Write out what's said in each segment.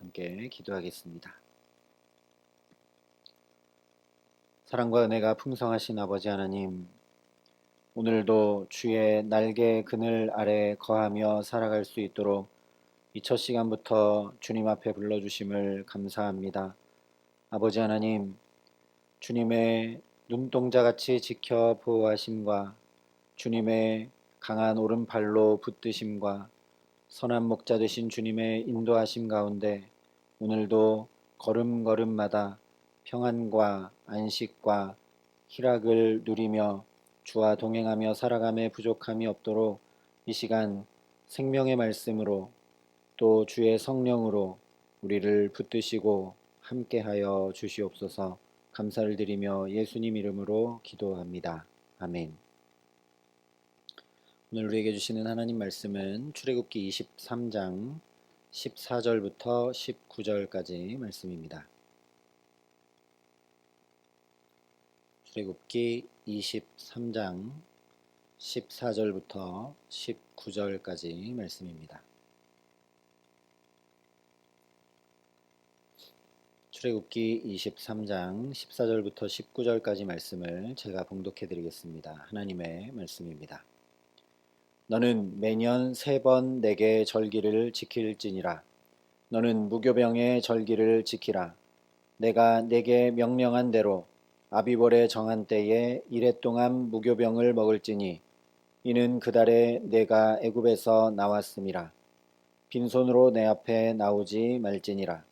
함께 기도하겠습니다. 사랑과 은혜가 풍성하신 아버지 하나님, 오늘도 주의 날개 그늘 아래 거하며 살아갈 수 있도록 이 첫 시간부터 주님 앞에 불러주심을 감사합니다. 아버지 하나님, 주님의 눈동자같이 지켜 보호하심과 주님의 강한 오른팔로 붙드심과 선한 목자 되신 주님의 인도하심 가운데 오늘도 걸음걸음마다 평안과 안식과 희락을 누리며 주와 동행하며 살아감에 부족함이 없도록 이 시간 생명의 말씀으로 또 주의 성령으로 우리를 붙드시고 함께하여 주시옵소서. 감사를 드리며 예수님 이름으로 기도합니다. 아멘. 오늘 우리에게 주시는 하나님 말씀은 출애굽기 23장 14절부터 19절까지 말씀입니다. 출애굽기 23장 14절부터 19절까지 말씀입니다. 출애굽기 23장 14절부터 19절까지 말씀을 제가 봉독해 드리겠습니다. 하나님의 말씀입니다. 너는 매년 3번 내게 절기를 지킬지니라. 너는 무교병의 절기를 지키라. 내가 내게 명령한 대로 아비벌의 정한 때에 이레 동안 무교병을 먹을지니 이는 그 달에 내가 애굽에서 나왔음이라. 빈손으로 내 앞에 나오지 말지니라.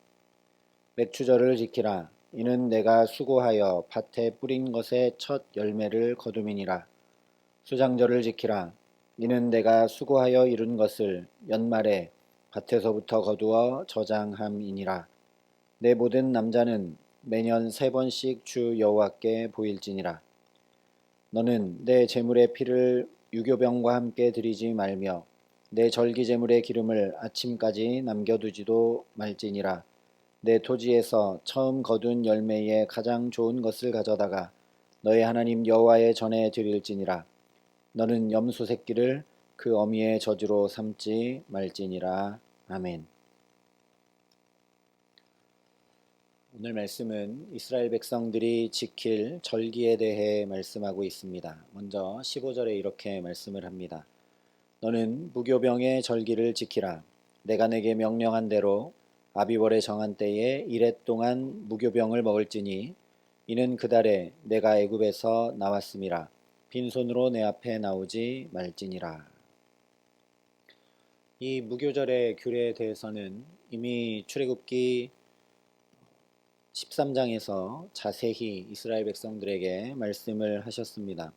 맥추절을 지키라. 이는 내가 수고하여 밭에 뿌린 것의 첫 열매를 거둠이니라. 수장절을 지키라. 이는 내가 수고하여 이룬 것을 연말에 밭에서부터 거두어 저장함이니라. 내 모든 남자는 매년 3번씩 주 여호와께 보일지니라. 너는 내 제물의 피를 유교병과 함께 드리지 말며 내 절기 제물의 기름을 아침까지 남겨두지도 말지니라. 내 토지에서 처음 거둔 열매의 가장 좋은 것을 가져다가 너의 하나님 여호와의 전에 드릴지니라. 너는 염소 새끼를 그 어미의 저주로 삼지 말지니라. 아멘. 오늘 말씀은 이스라엘 백성들이 지킬 절기에 대해 말씀하고 있습니다. 먼저 15절에 이렇게 말씀을 합니다. 너는 무교병의 절기를 지키라. 내가 내게 명령한 대로 아비월의 정한 때에 이레 동안 무교병을 먹을지니 이는 그 달에 내가 애굽에서 나왔음이라. 빈손으로 내 앞에 나오지 말지니라. 이 무교절의 규례에 대해서는 이미 출애굽기 13장에서 자세히 이스라엘 백성들에게 말씀을 하셨습니다.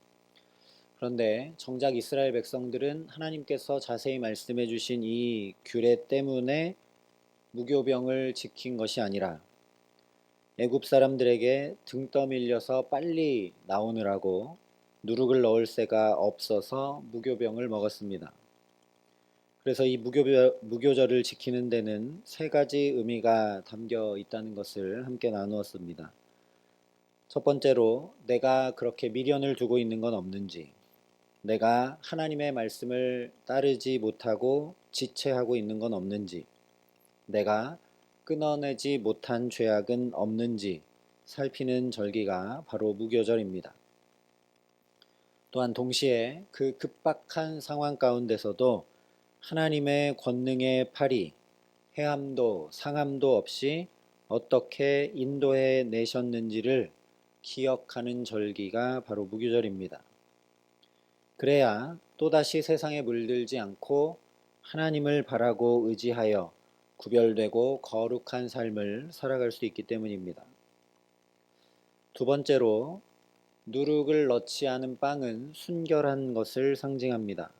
그런데 정작 이스라엘 백성들은 하나님께서 자세히 말씀해 주신 이 규례 때문에 무교병을 지킨 것이 아니라 애굽 사람들에게 등 떠밀려서 빨리 나오느라고 누룩을 넣을 새가 없어서 무교병을 먹었습니다. 그래서 이 무교절을 지키는 데는 3가지 의미가 담겨 있다는 것을 함께 나누었습니다. 첫 번째로 내가 그렇게 미련을 두고 있는 건 없는지, 내가 하나님의 말씀을 따르지 못하고 지체하고 있는 건 없는지, 내가 끊어내지 못한 죄악은 없는지 살피는 절기가 바로 무교절입니다. 또한 동시에 그 급박한 상황 가운데서도 하나님의 권능의 팔이 해함도 상함도 없이 어떻게 인도해 내셨는지를 기억하는 절기가 바로 무교절입니다. 그래야 또다시 세상에 물들지 않고 하나님을 바라고 의지하여 구별되고 거룩한 삶을 살아갈 수 있기 때문입니다. 두 번째로 누룩을 넣지 않은 빵은 순결한 것을 상징합니다.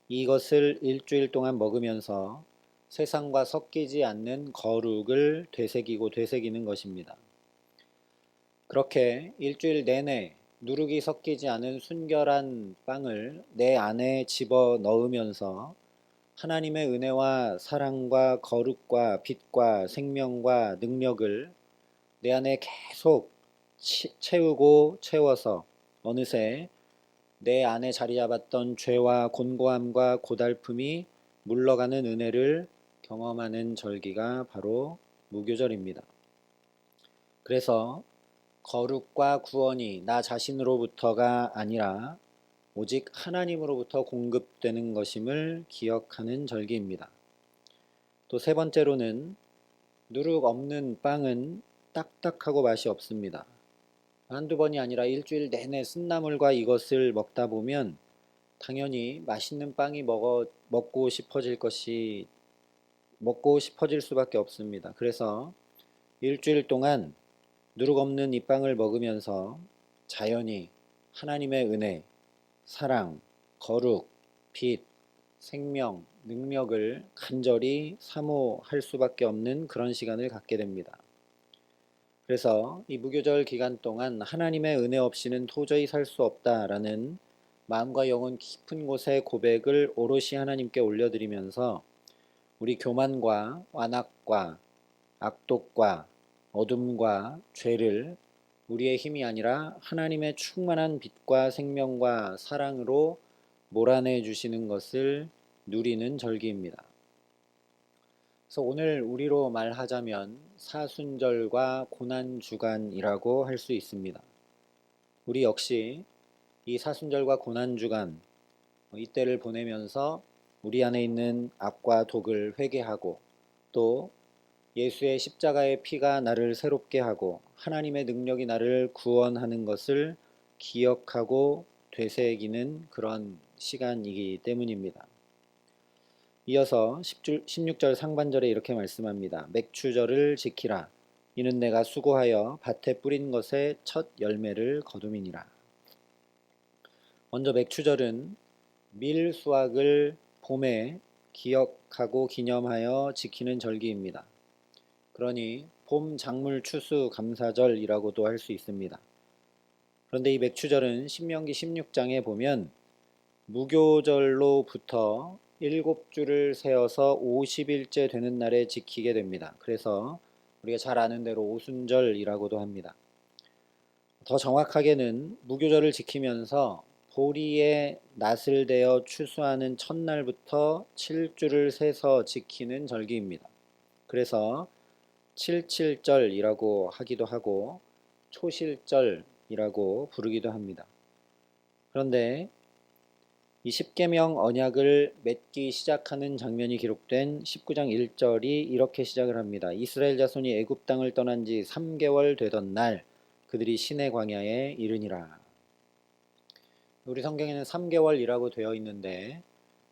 이것을 일주일 동안 먹으면서 세상과 섞이지 않는 거룩을 되새기는 것입니다. 그렇게 일주일 내내 누룩이 섞이지 않은 순결한 빵을 내 안에 집어 넣으면서 하나님의 은혜와 사랑과 거룩과 빛과 생명과 능력을 내 안에 계속 채우고 채워서 어느새 내 안에 자리 잡았던 죄와 곤고함과 고달픔이 물러가는 은혜를 경험하는 절기가 바로 무교절입니다. 그래서 거룩과 구원이 나 자신으로부터가 아니라 오직 하나님으로부터 공급되는 것임을 기억하는 절기입니다. 또 세 번째로는 누룩 없는 빵은 딱딱하고 맛이 없습니다. 한두 번이 아니라 일주일 내내 쓴나물과 이것을 먹다 보면 당연히 맛있는 빵이 먹고 싶어질 수밖에 없습니다. 그래서 일주일 동안 누룩 없는 이 빵을 먹으면서 자연히 하나님의 은혜, 사랑, 거룩, 빛, 생명, 능력을 간절히 사모할 수밖에 없는 그런 시간을 갖게 됩니다. 그래서 이 무교절 기간 동안 하나님의 은혜 없이는 도저히 살 수 없다라는 마음과 영혼 깊은 곳의 고백을 오롯이 하나님께 올려드리면서 우리 교만과 완악과 악독과 어둠과 죄를 우리의 힘이 아니라 하나님의 충만한 빛과 생명과 사랑으로 몰아내 주시는 것을 누리는 절기입니다. 그래서 오늘 우리로 말하자면 사순절과 고난주간이라고 할 수 있습니다. 우리 역시 이 사순절과 고난주간 이때를 보내면서 우리 안에 있는 악과 독을 회개하고 또 예수의 십자가의 피가 나를 새롭게 하고 하나님의 능력이 나를 구원하는 것을 기억하고 되새기는 그런 시간이기 때문입니다. 이어서 16절 상반절에 이렇게 말씀합니다. 맥추절을 지키라. 이는 내가 수고하여 밭에 뿌린 것의 첫 열매를 거둠이니라. 먼저 맥추절은 밀 수확을 봄에 기억하고 기념하여 지키는 절기입니다. 그러니 봄 작물 추수 감사절이라고도 할 수 있습니다. 그런데 이 맥추절은 신명기 16장에 보면 무교절로부터 7주를 세어서 50일째 되는 날에 지키게 됩니다. 그래서 우리가 잘 아는 대로 오순절이라고도 합니다. 더 정확하게는 무교절을 지키면서 보리의 낫을 대어 추수하는 첫날부터 7주를 세서 지키는 절기입니다. 그래서 77절이라고 하기도 하고 초실절이라고 부르기도 합니다. 그런데 이 십계명 언약을 맺기 시작하는 장면이 기록된 19장 1절이 이렇게 시작을 합니다. 이스라엘 자손이 애굽 땅을 떠난 지 3개월 되던 날 그들이 시내 광야에 이르니라. 우리 성경에는 3개월이라고 되어 있는데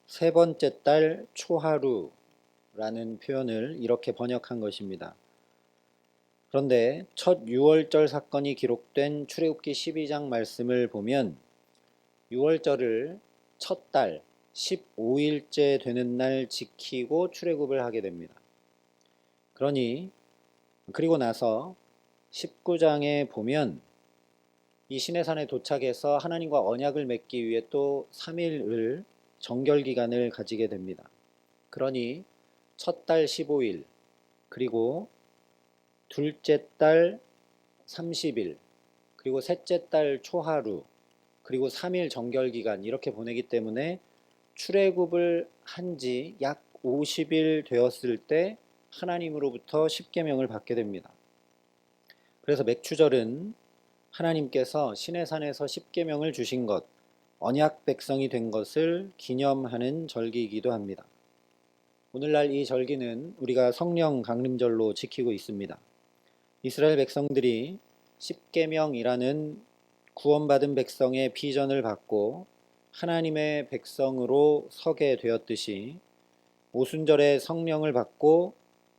세 번째 달 초하루라는 표현을 이렇게 번역한 것입니다. 그런데 첫 유월절 사건이 기록된 출애굽기 12장 말씀을 보면 유월절을 첫 달 15일째 되는 날 지키고 출애굽을 하게 됩니다. 그리고 나서 19장에 보면 이 시내산에 도착해서 하나님과 언약을 맺기 위해 또 3일을 정결기간을 가지게 됩니다. 그러니 첫 달 15일 그리고 둘째 달 30일 그리고 셋째 달 초하루 그리고 3일 정결기간 이렇게 보내기 때문에 출애굽을 한 지 약 50일 되었을 때 하나님으로부터 십계명을 받게 됩니다. 그래서 맥추절은 하나님께서 시내산에서 십계명을 주신 것, 언약 백성이 된 것을 기념하는 절기이기도 합니다. 오늘날 이 절기는 우리가 성령 강림절로 지키고 있습니다. 이스라엘 백성들이 십계명이라는 구원받은 백성의 비전을 받고 하나님의 백성으로 서게 되었듯이 오순절에 성령을 받고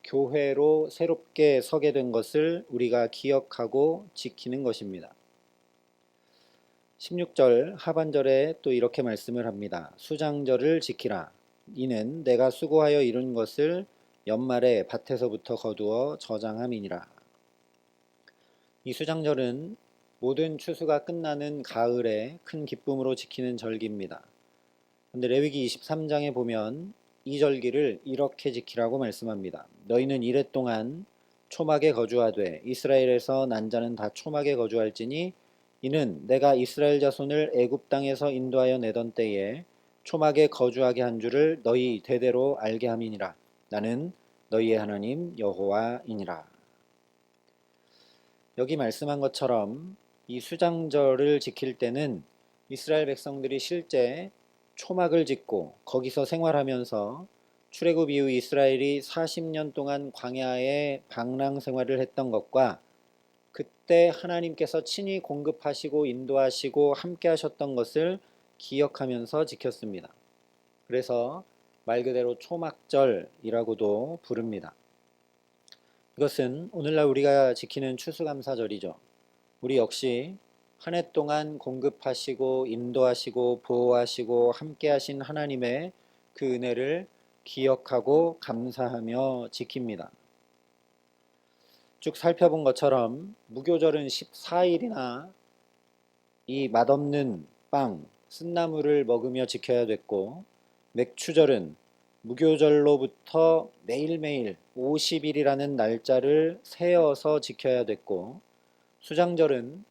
교회로 새롭게 서게 된 것을 우리가 기억하고 지키는 것입니다. 16절 하반절에 또 이렇게 말씀을 합니다. 수장절을 지키라. 이는 내가 수고하여 이룬 것을 연말에 밭에서부터 거두어 저장함이니라. 이 수장절은 모든 추수가 끝나는 가을에 큰 기쁨으로 지키는 절기입니다. 그런데 레위기 23장에 보면 이 절기를 이렇게 지키라고 말씀합니다. 너희는 이래 동안 초막에 거주하되 이스라엘에서 난 자는 다 초막에 거주할지니 이는 내가 이스라엘 자손을 애굽 땅에서 인도하여 내던 때에 초막에 거주하게 한 줄을 너희 대대로 알게 함이니라. 나는 너희의 하나님 여호와이니라. 여기 말씀한 것처럼 이 수장절을 지킬 때는 이스라엘 백성들이 실제 초막을 짓고 거기서 생활하면서 출애굽 이후 이스라엘이 40년 동안 광야에 방랑 생활을 했던 것과 그때 하나님께서 친히 공급하시고 인도하시고 함께 하셨던 것을 기억하면서 지켰습니다. 그래서 말 그대로 초막절이라고도 부릅니다. 이것은 오늘날 우리가 지키는 추수감사절이죠. 우리 역시 한 해 동안 공급하시고 인도하시고 보호하시고 함께 하신 하나님의 그 은혜를 기억하고 감사하며 지킵니다. 쭉 살펴본 것처럼 무교절은 14일이나 이 맛없는 빵, 쓴나물을 먹으며 지켜야 됐고, 맥추절은 무교절로부터 매일매일 50일이라는 날짜를 세어서 지켜야 됐고, 수장절은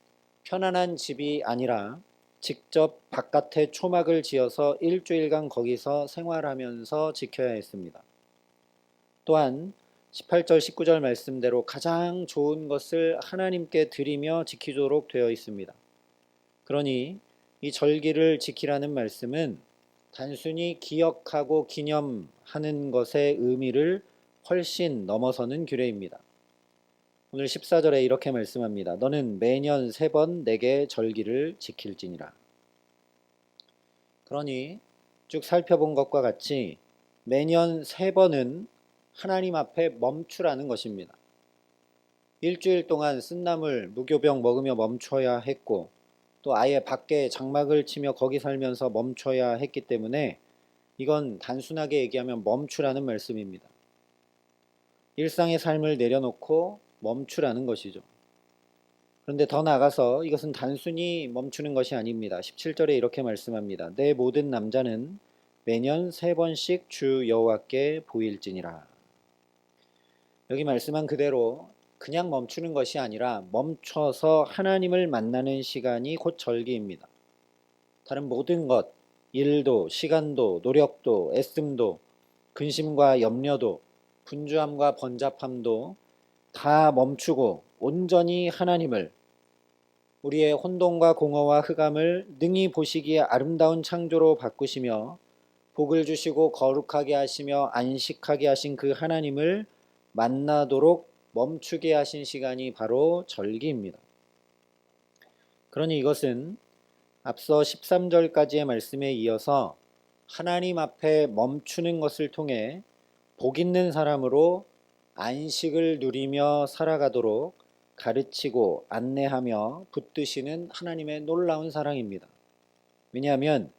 편안한 집이 아니라 직접 바깥에 초막을 지어서 일주일간 거기서 생활하면서 지켜야 했습니다. 또한 18절 19절 말씀대로 가장 좋은 것을 하나님께 드리며 지키도록 되어 있습니다. 그러니 이 절기를 지키라는 말씀은 단순히 기억하고 기념하는 것의 의미를 훨씬 넘어서는 규례입니다. 오늘 14절에 이렇게 말씀합니다. 너는 매년 3번 내게 절기를 지킬지니라. 그러니 쭉 살펴본 것과 같이 매년 3번은 하나님 앞에 멈추라는 것입니다. 일주일 동안 쓴나물, 무교병 먹으며 멈춰야 했고, 또 아예 밖에 장막을 치며 거기 살면서 멈춰야 했기 때문에 이건 단순하게 얘기하면 멈추라는 말씀입니다. 일상의 삶을 내려놓고 멈추라는 것이죠. 그런데 더 나아가서 이것은 단순히 멈추는 것이 아닙니다. 17절에 이렇게 말씀합니다. 내 모든 남자는 매년 3번씩 주 여호와께 보일지니라. 여기 말씀한 그대로 그냥 멈추는 것이 아니라 멈춰서 하나님을 만나는 시간이 곧 절기입니다. 다른 모든 것, 일도, 시간도, 노력도, 애씀도, 근심과 염려도, 분주함과 번잡함도 다 멈추고 온전히 하나님을, 우리의 혼돈과 공허와 흑암을 능히 보시기에 아름다운 창조로 바꾸시며 복을 주시고 거룩하게 하시며 안식하게 하신 그 하나님을 만나도록 멈추게 하신 시간이 바로 절기입니다. 그러니 이것은 앞서 13절까지의 말씀에 이어서 하나님 앞에 멈추는 것을 통해 복 있는 사람으로 안식을 누리며 살아가도록 가르치고 안내하며 붙드시는 하나님의 놀라운 사랑입니다. 왜냐하면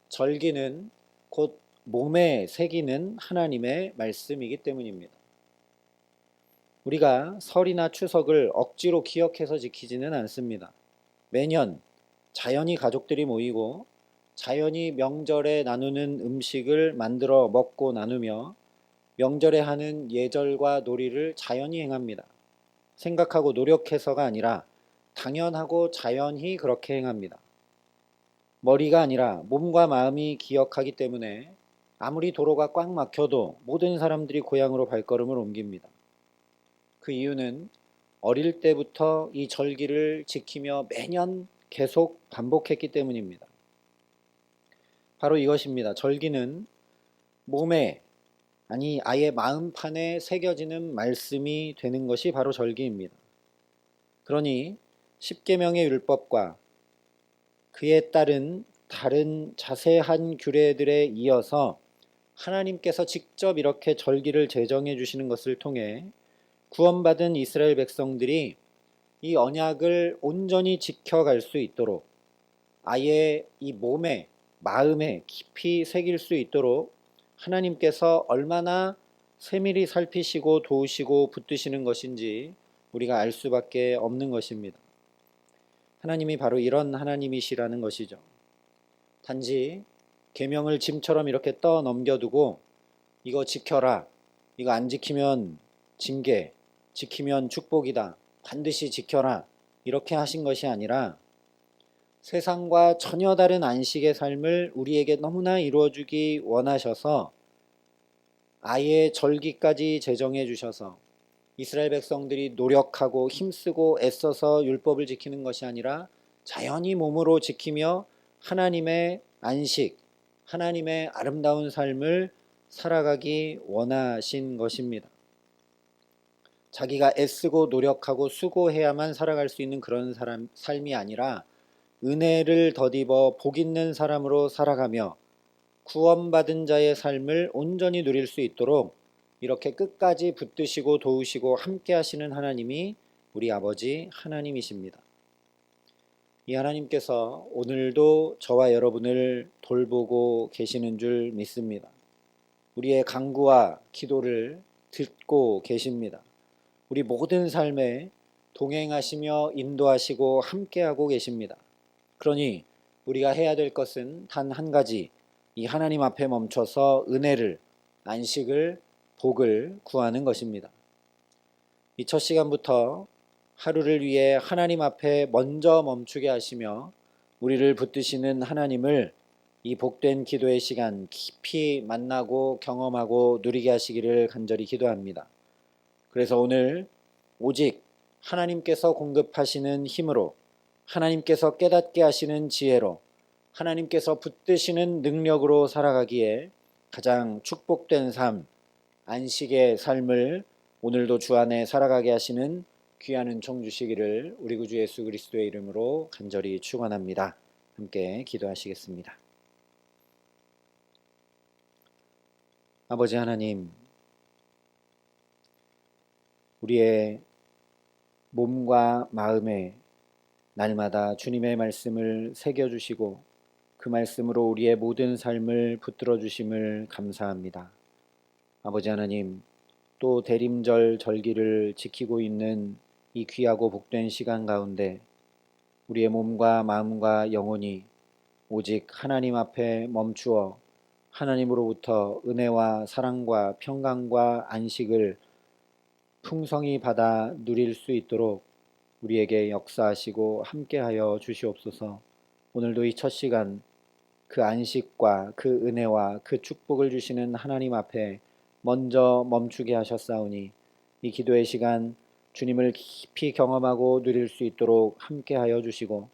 절기는 곧 몸에 새기는 하나님의 말씀이기 때문입니다. 우리가 설이나 추석을 억지로 기억해서 지키지는 않습니다. 매년 자연히 가족들이 모이고 자연히 명절에 나누는 음식을 만들어 먹고 나누며 명절에 하는 예절과 놀이를 자연히 행합니다. 생각하고 노력해서가 아니라 당연하고 자연히 그렇게 행합니다. 머리가 아니라 몸과 마음이 기억하기 때문에 아무리 도로가 꽉 막혀도 모든 사람들이 고향으로 발걸음을 옮깁니다. 그 이유는 어릴 때부터 이 절기를 지키며 매년 계속 반복했기 때문입니다. 바로 이것입니다. 절기는 몸에, 아니 아예 마음판에 새겨지는 말씀이 되는 것이 바로 절기입니다. 그러니 십계명의 율법과 그에 따른 다른 자세한 규례들에 이어서 하나님께서 직접 이렇게 절기를 제정해 주시는 것을 통해 구원받은 이스라엘 백성들이 이 언약을 온전히 지켜갈 수 있도록 아예 이 몸에, 마음에 깊이 새길 수 있도록 하나님께서 얼마나 세밀히 살피시고 도우시고 붙드시는 것인지 우리가 알 수밖에 없는 것입니다. 하나님이 바로 이런 하나님이시라는 것이죠. 단지 계명을 짐처럼 이렇게 떠 넘겨두고 이거 지켜라, 이거 안 지키면 징계, 지키면 축복이다, 반드시 지켜라, 이렇게 하신 것이 아니라 세상과 전혀 다른 안식의 삶을 우리에게 너무나 이루어주기 원하셔서 아예 절기까지 제정해 주셔서 이스라엘 백성들이 노력하고 힘쓰고 애써서 율법을 지키는 것이 아니라 자연히 몸으로 지키며 하나님의 안식, 하나님의 아름다운 삶을 살아가기 원하신 것입니다. 자기가 애쓰고 노력하고 수고해야만 살아갈 수 있는 그런 삶이 아니라 은혜를 덧입어 복 있는 사람으로 살아가며 구원받은 자의 삶을 온전히 누릴 수 있도록 이렇게 끝까지 붙드시고 도우시고 함께 하시는 하나님이 우리 아버지 하나님이십니다. 이 하나님께서 오늘도 저와 여러분을 돌보고 계시는 줄 믿습니다. 우리의 간구와 기도를 듣고 계십니다. 우리 모든 삶에 동행하시며 인도하시고 함께하고 계십니다. 그러니 우리가 해야 될 것은 단 한 가지, 이 하나님 앞에 멈춰서 은혜를, 안식을, 복을 구하는 것입니다. 이 첫 시간부터 하루를 위해 하나님 앞에 먼저 멈추게 하시며 우리를 붙드시는 하나님을 이 복된 기도의 시간 깊이 만나고 경험하고 누리게 하시기를 간절히 기도합니다. 그래서 오늘 오직 하나님께서 공급하시는 힘으로, 하나님께서 깨닫게 하시는 지혜로, 하나님께서 붙드시는 능력으로 살아가기에 가장 축복된 삶, 안식의 삶을 오늘도 주 안에 살아가게 하시는 귀한 은총 주시기를 우리 구주 예수 그리스도의 이름으로 간절히 축원합니다. 함께 기도하시겠습니다. 아버지 하나님, 우리의 몸과 마음에 날마다 주님의 말씀을 새겨주시고 그 말씀으로 우리의 모든 삶을 붙들어 주심을 감사합니다. 아버지 하나님, 또 대림절 절기를 지키고 있는 이 귀하고 복된 시간 가운데 우리의 몸과 마음과 영혼이 오직 하나님 앞에 멈추어 하나님으로부터 은혜와 사랑과 평강과 안식을 풍성히 받아 누릴 수 있도록 우리에게 역사하시고 함께하여 주시옵소서. 오늘도 이 첫 시간 그 안식과 그 은혜와 그 축복을 주시는 하나님 앞에 먼저 멈추게 하셨사오니 이 기도의 시간 주님을 깊이 경험하고 누릴 수 있도록 함께하여 주시고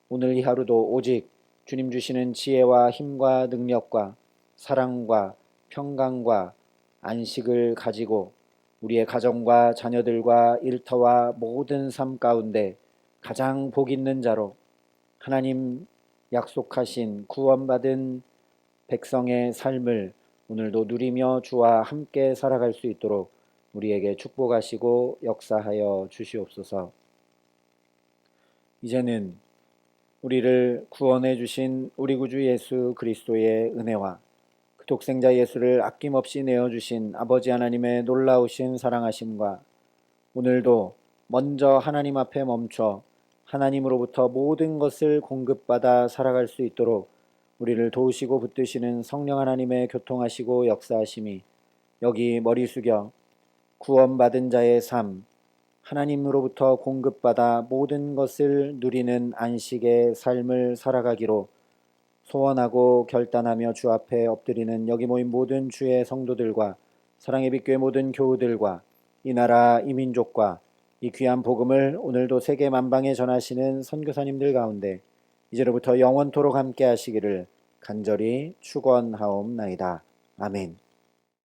오늘 이 하루도 오직 주님 주시는 지혜와 힘과 능력과 사랑과 평강과 안식을 가지고 우리의 가정과 자녀들과 일터와 모든 삶 가운데 가장 복 있는 자로 하나님 약속하신 구원받은 백성의 삶을 오늘도 누리며 주와 함께 살아갈 수 있도록 우리에게 축복하시고 역사하여 주시옵소서. 이제는 우리를 구원해 주신 우리 구주 예수 그리스도의 은혜와 그 독생자 예수를 아낌없이 내어주신 아버지 하나님의 놀라우신 사랑하심과 오늘도 먼저 하나님 앞에 멈춰 하나님으로부터 모든 것을 공급받아 살아갈 수 있도록 우리를 도우시고 붙드시는 성령 하나님의 교통하시고 역사하심이 여기 머리 숙여 구원받은 자의 삶, 하나님으로부터 공급받아 모든 것을 누리는 안식의 삶을 살아가기로 소원하고 결단하며 주 앞에 엎드리는 여기 모인 모든 주의 성도들과 사랑의 빛교회 모든 교우들과 이 나라 이 민족과 이 귀한 복음을 오늘도 세계 만방에 전하시는 선교사님들 가운데 이제로부터 영원토록 함께 하시기를 간절히 축원하옵나이다. 아멘.